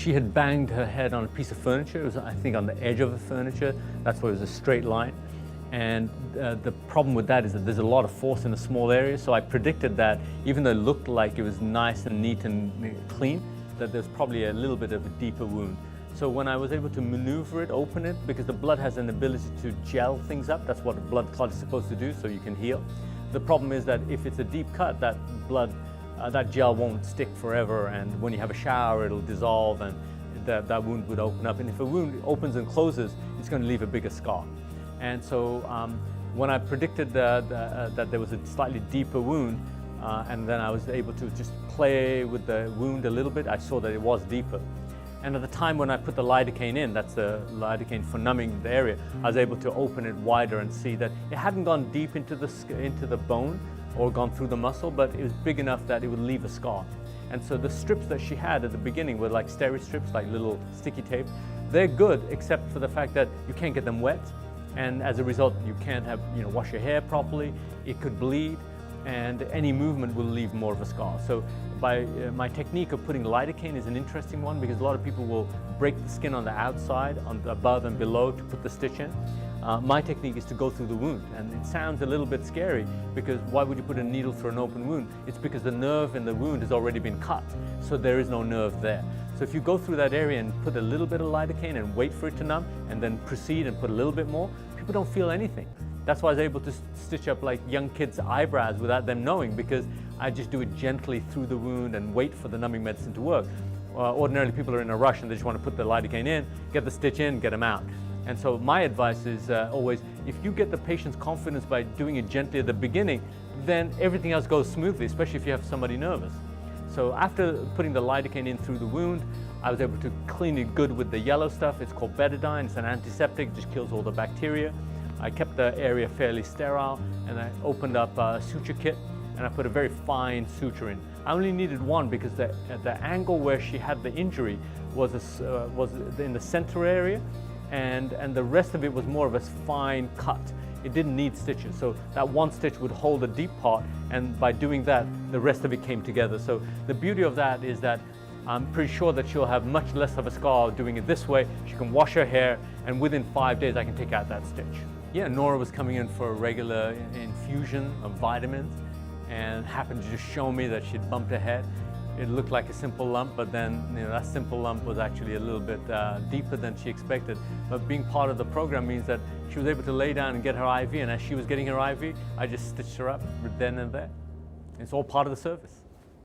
She had banged her head on a piece of furniture. It was, I think, on the edge of the furniture. That's why it was a straight line. And the problem with that is that there's a lot of force in a small area. So I predicted that even though it looked like it was nice and neat and clean, that there's probably a little bit of a deeper wound. So when I was able to maneuver it, open it, because the blood has an ability to gel things up. That's what a blood clot is supposed to do, so you can heal. The problem is that if it's a deep cut, that blood, that gel won't stick forever, and when you have a shower, it'll dissolve, and that wound would open up. And if a wound opens and closes, it's going to leave a bigger scar. And so when I predicted that there was a slightly deeper wound, and then I was able to just play with the wound a little bit, I saw that it was deeper. And at the time when I put the lidocaine in, that's the lidocaine for numbing the area, I was able to open it wider and see that it hadn't gone deep into the bone or gone through the muscle, but it was big enough that it would leave a scar. And so the strips that she had at the beginning were like steri strips, like little sticky tape. They're good, except for the fact that you can't get them wet. And as a result, you can't wash your hair properly. It could bleed, and any movement will leave more of a scar. So my technique of putting lidocaine is an interesting one, because a lot of people will break the skin on the outside, on the above and below, to put the stitch in. My technique is to go through the wound, and it sounds a little bit scary, because why would you put a needle through an open wound? It's because the nerve in the wound has already been cut, so there is no nerve there. So if you go through that area and put a little bit of lidocaine and wait for it to numb, and then proceed and put a little bit more, people don't feel anything. That's why I was able to stitch up like young kids' eyebrows without them knowing, because I just do it gently through the wound and wait for the numbing medicine to work. Ordinarily, people are in a rush and they just want to put the lidocaine in, get the stitch in, get them out. And so my advice is always, if you get the patient's confidence by doing it gently at the beginning, then everything else goes smoothly, especially if you have somebody nervous. So after putting the lidocaine in through the wound, I was able to clean it good with the yellow stuff. It's called betadine. It's an antiseptic, it just kills all the bacteria. I kept the area fairly sterile, and I opened up a suture kit, and I put a very fine suture in. I only needed one because the angle where she had the injury was in the center area, and the rest of it was more of a fine cut. It didn't need stitches, so that one stitch would hold the deep part, and by doing that, the rest of it came together. So the beauty of that is that I'm pretty sure that she'll have much less of a scar doing it this way. She can wash her hair, and within 5 days I can take out that stitch. Yeah, Nora was coming in for a regular infusion of vitamins, and happened to just show me that she'd bumped her head. It looked like a simple lump, but then that simple lump was actually a little bit deeper than she expected. But being part of the program means that she was able to lay down and get her IV, and as she was getting her IV, I just stitched her up then and there. It's all part of the service.